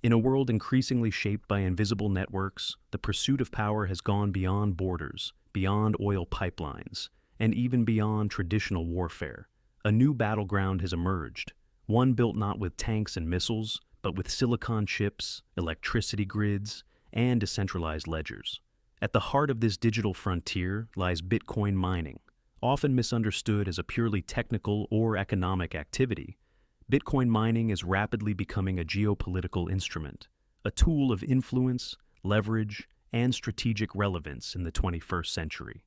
In a world increasingly shaped by invisible networks, the pursuit of power has gone beyond borders, beyond oil pipelines, and even beyond traditional warfare. A new battleground has emerged, one built not with tanks and missiles, but with silicon chips, electricity grids, and decentralized ledgers. At the heart of this digital frontier lies Bitcoin mining. Often misunderstood as a purely technical or economic activity, Bitcoin mining is rapidly becoming a geopolitical instrument, a tool of influence, leverage, and strategic relevance in the 21st century.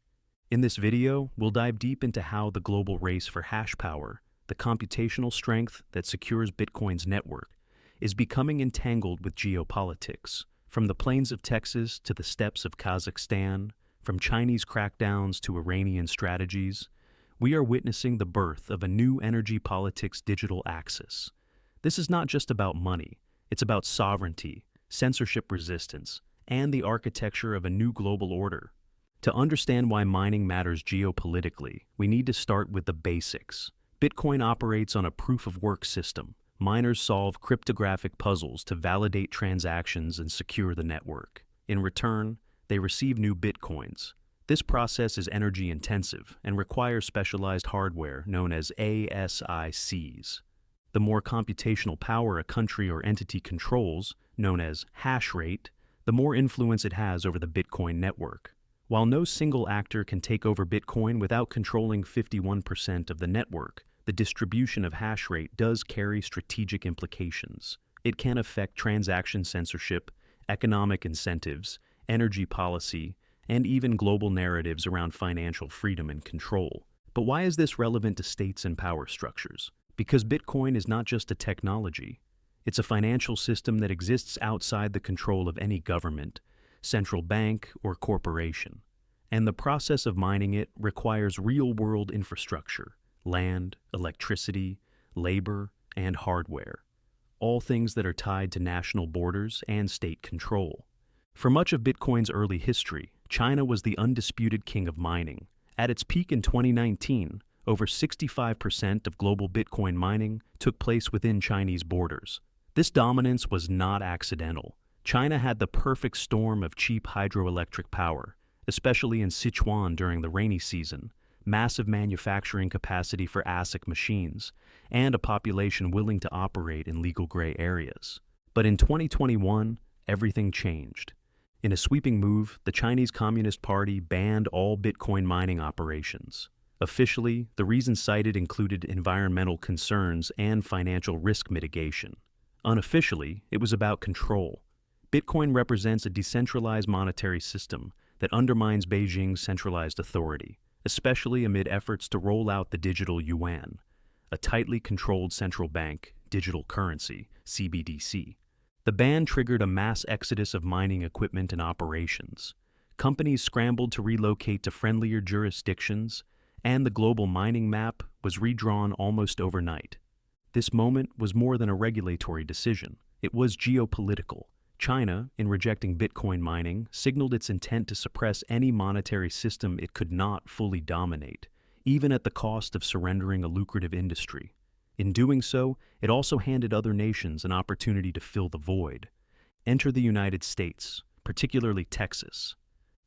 In this video, we'll dive deep into how the global race for hash power, the computational strength that secures Bitcoin's network, is becoming entangled with geopolitics. From the plains of Texas to the steppes of Kazakhstan, from Chinese crackdowns to Iranian strategies, we are witnessing the birth of a new energy politics digital axis. This is not just about money, it's about sovereignty, censorship resistance, and the architecture of a new global order. To understand why mining matters geopolitically, we need to start with the basics. Bitcoin operates on a proof-of-work system. Miners solve cryptographic puzzles to validate transactions and secure the network. In return, they receive new bitcoins. This process is energy-intensive and requires specialized hardware known as ASICs. The more computational power a country or entity controls, known as hash rate, the more influence it has over the Bitcoin network. While no single actor can take over Bitcoin without controlling 51% of the network, the distribution of hash rate does carry strategic implications. It can affect transaction censorship, economic incentives, energy policy, and even global narratives around financial freedom and control. But why is this relevant to states and power structures? Because Bitcoin is not just a technology. It's a financial system that exists outside the control of any government, central bank, or corporation. And the process of mining it requires real-world infrastructure, land, electricity, labor, and hardware, all things that are tied to national borders and state control. For much of Bitcoin's early history, China was the undisputed king of mining. At its peak in 2019, over 65% of global Bitcoin mining took place within Chinese borders. This dominance was not accidental. China had the perfect storm of cheap hydroelectric power, especially in Sichuan during the rainy season, massive manufacturing capacity for ASIC machines, and a population willing to operate in legal gray areas. But in 2021, everything changed. In a sweeping move, the Chinese Communist Party banned all Bitcoin mining operations. Officially, the reasons cited included environmental concerns and financial risk mitigation. Unofficially, it was about control. Bitcoin represents a decentralized monetary system that undermines Beijing's centralized authority, especially amid efforts to roll out the digital yuan, a tightly controlled central bank digital currency, CBDC. The ban triggered a mass exodus of mining equipment and operations. Companies scrambled to relocate to friendlier jurisdictions, and the global mining map was redrawn almost overnight. This moment was more than a regulatory decision. It was geopolitical. China, in rejecting Bitcoin mining, signaled its intent to suppress any monetary system it could not fully dominate, even at the cost of surrendering a lucrative industry. In doing so, it also handed other nations an opportunity to fill the void. Enter the United States, particularly Texas.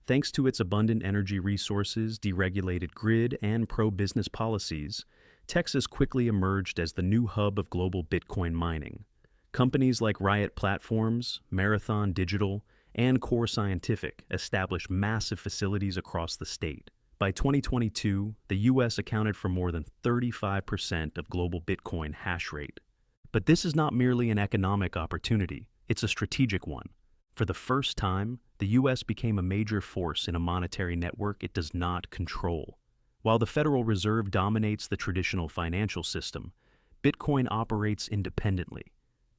Thanks to its abundant energy resources, deregulated grid, and pro-business policies, Texas quickly emerged as the new hub of global Bitcoin mining. Companies like Riot Platforms, Marathon Digital, and Core Scientific established massive facilities across the state. By 2022, the U.S. accounted for more than 35% of global Bitcoin hash rate. But this is not merely an economic opportunity, it's a strategic one. For the first time, the U.S. became a major force in a monetary network it does not control. While the Federal Reserve dominates the traditional financial system, Bitcoin operates independently.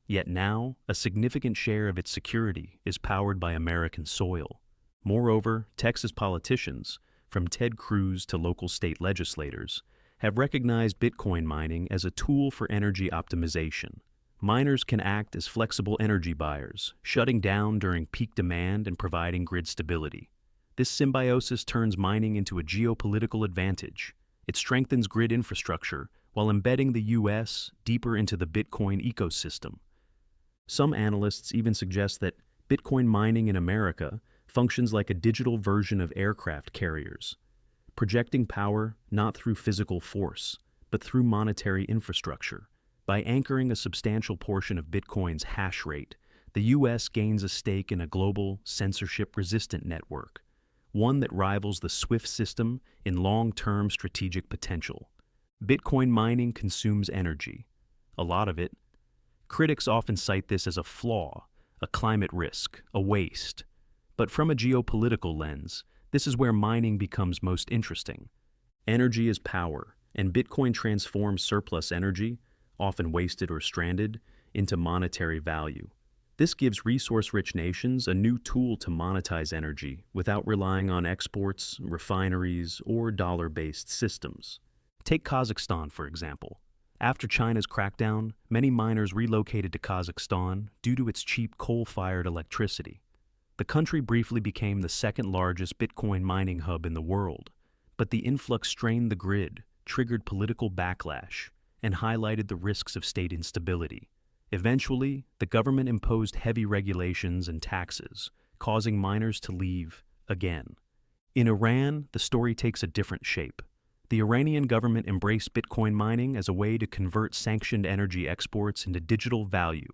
Yet now, a significant share of its security is powered by American soil. Moreover, Texas politicians, from Ted Cruz to local state legislators, have recognized Bitcoin mining as a tool for energy optimization. Miners can act as flexible energy buyers, shutting down during peak demand and providing grid stability. This symbiosis turns mining into a geopolitical advantage. It strengthens grid infrastructure while embedding the U.S. deeper into the Bitcoin ecosystem. Some analysts even suggest that Bitcoin mining in America functions like a digital version of aircraft carriers, projecting power not through physical force, but through monetary infrastructure. By anchoring a substantial portion of Bitcoin's hash rate, the U.S. gains a stake in a global, censorship-resistant network, one that rivals the SWIFT system in long-term strategic potential. Bitcoin mining consumes energy, a lot of it. Critics often cite this as a flaw, a climate risk, a waste. But from a geopolitical lens, this is where mining becomes most interesting. Energy is power, and Bitcoin transforms surplus energy, often wasted or stranded, into monetary value. This gives resource-rich nations a new tool to monetize energy without relying on exports, refineries, or dollar-based systems. Take Kazakhstan, for example. After China's crackdown, many miners relocated to Kazakhstan due to its cheap coal-fired electricity. The country briefly became the second-largest Bitcoin mining hub in the world, but the influx strained the grid, triggered political backlash, and highlighted the risks of state instability. Eventually, the government imposed heavy regulations and taxes, causing miners to leave again. In Iran, the story takes a different shape. The Iranian government embraced Bitcoin mining as a way to convert sanctioned energy exports into digital value.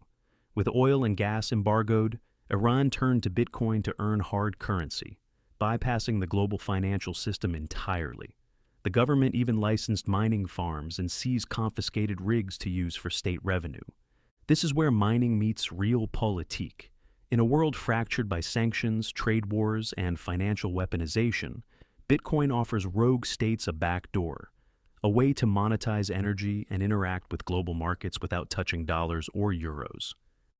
With oil and gas embargoed, Iran turned to Bitcoin to earn hard currency, bypassing the global financial system entirely. The government even licensed mining farms and seized confiscated rigs to use for state revenue. This is where mining meets realpolitik. In a world fractured by sanctions, trade wars, and financial weaponization, Bitcoin offers rogue states a backdoor, a way to monetize energy and interact with global markets without touching dollars or euros.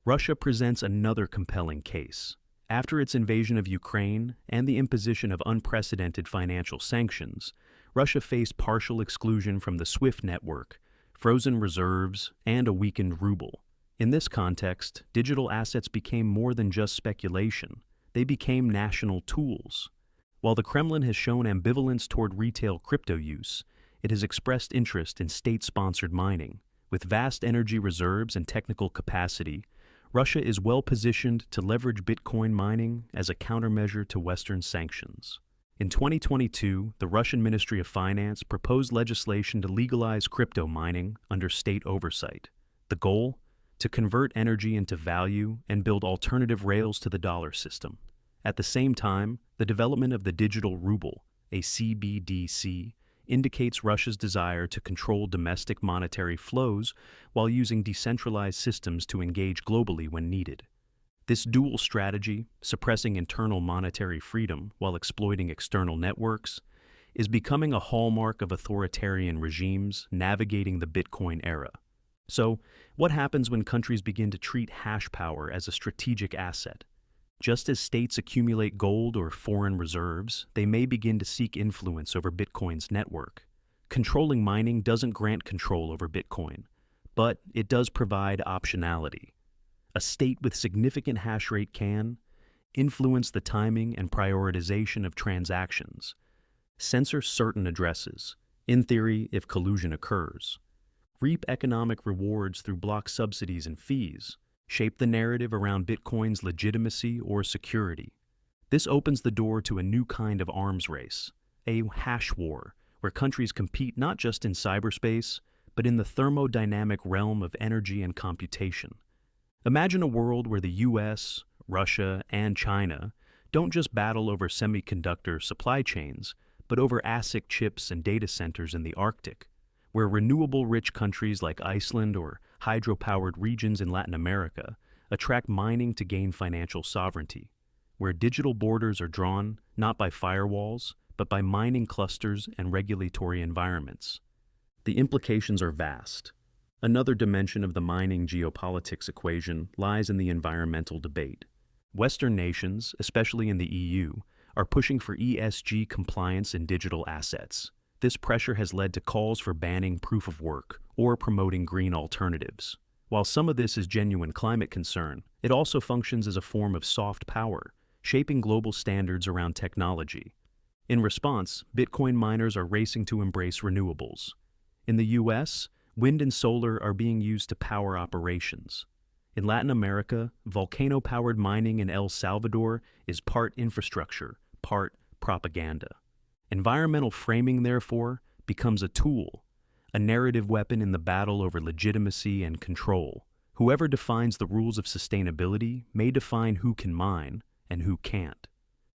Russia presents another compelling case. After its invasion of Ukraine and the imposition of unprecedented financial sanctions, Russia faced partial exclusion from the SWIFT network, frozen reserves, and a weakened ruble. In this context, digital assets became more than just speculation. They became national tools. While the Kremlin has shown ambivalence toward retail crypto use, it has expressed interest in state-sponsored mining. With vast energy reserves and technical capacity, Russia is well positioned to leverage Bitcoin mining as a countermeasure to Western sanctions. In 2022, the Russian Ministry of Finance proposed legislation to legalize crypto mining under state oversight. The goal? To convert energy into value and build alternative rails to the dollar system. At the same time, the development of the digital ruble, a CBDC, indicates Russia's desire to control domestic monetary flows while using decentralized systems to engage globally when needed. This dual strategy, suppressing internal monetary freedom while exploiting external networks, is becoming a hallmark of authoritarian regimes navigating the Bitcoin era. So, what happens when countries begin to treat hash power as a strategic asset? Just as states accumulate gold or foreign reserves, they may begin to seek influence over Bitcoin's network. Controlling mining doesn't grant control over Bitcoin, but it does provide optionality. A state with significant hash rate can influence the timing and prioritization of transactions, censor certain addresses, in theory if collusion occurs, reap economic rewards through block subsidies and fees, shape the narrative around Bitcoin's legitimacy or security. This opens the door to a new kind of arms race, a hash war, where countries compete not just in cyberspace, but in the thermodynamic realm of energy and computation. Imagine a world where the US, Russia, and China don't just battle over semiconductor supply chains, but over ASIC chips and data centers in the Arctic, where renewable-rich countries like Iceland or hydro-powered regions in Latin America attract mining to gain financial sovereignty, where digital borders are drawn not by firewalls, but by mining clusters and regulatory environments. The implications are vast. Another dimension of the mining geopolitics equation lies in the environmental debate. Western nations, especially in the EU, are pushing for ESG compliance in digital assets. This pressure has led to calls for banning proof of work or promoting green alternatives. While some of this is genuine climate concern, it also functions as a form of soft power, shaping global standards around technology. In response, Bitcoin miners are racing to embrace renewables. In the US, wind and solar are being used to power operations. In Latin America, volcano-powered mining in El Salvador is part infrastructure, part propaganda. Environmental framing, therefore, becomes a tool, a narrative weapon in the battle over legitimacy and control. Whoever defines the rules of sustainability may define who can mine and who can't.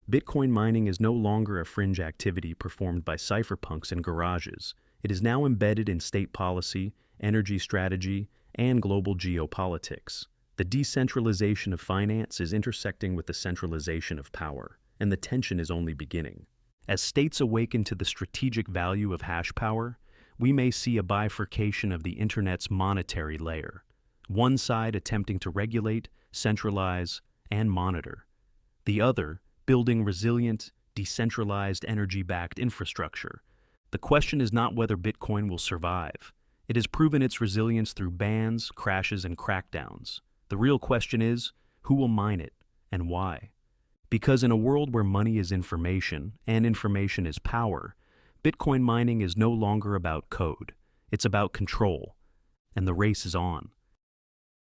Bitcoin mining is no longer a fringe activity performed by cypherpunks in garages. It is now embedded in state policy, energy strategy, and global geopolitics. The decentralization of finance is intersecting with the centralization of power, and the tension is only beginning. As states awaken to the strategic value of hash power, we may see a bifurcation of the Internet's monetary layer. One side attempting to regulate, centralize, and monitor. The other building resilient, decentralized energy-backed infrastructure. The question is not whether Bitcoin will survive. It has proven its resilience through bans, crashes, and crackdowns. The real question is, who will mine it, and why? Because in a world where money is information, and information is power, Bitcoin mining is no longer about code. It's about control, and the race is on.